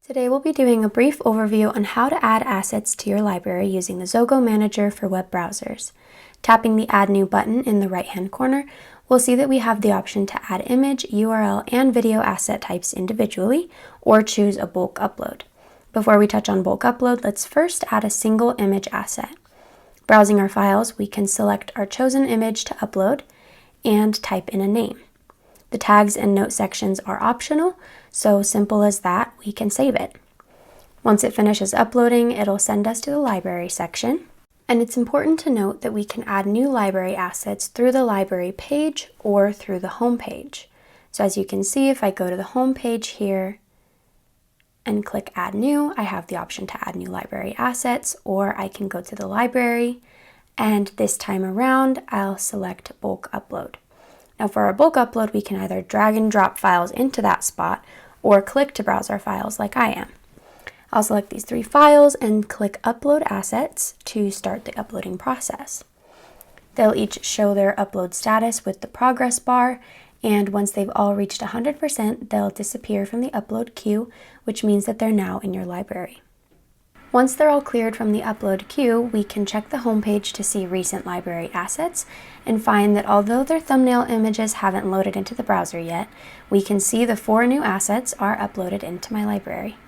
Today we'll be doing a brief overview on how to add assets to your library using the XOGO Manager for web browsers. Tapping the Add New button in the right-hand corner, we'll see that we have the option to add image, URL, and video asset types individually, or choose a bulk upload. Before we touch on bulk upload, let's first add a single image asset. Browsing our files, we can select our chosen image to upload and type in a name. The tags and note sections are optional, so simple as that, we can save it. Once it finishes uploading, it'll send us to the library section. And it's important to note that we can add new library assets through the library page or through the home page. So as you can see, if I go to the home page here and click Add New, I have the option to add new library assets, or I can go to the library, and this time around, I'll select Bulk Upload. Now for our bulk upload, we can either drag and drop files into that spot or click to browse our files like I am. I'll select these 3 files and click Upload Assets to start the uploading process. They'll each show their upload status with the progress bar, and once they've all reached 100%, they'll disappear from the upload queue, which means that they're now in your library. Once they're all cleared from the upload queue, we can check the home page to see recent library assets and find that although their thumbnail images haven't loaded into the browser yet, we can see the 4 new assets are uploaded into my library.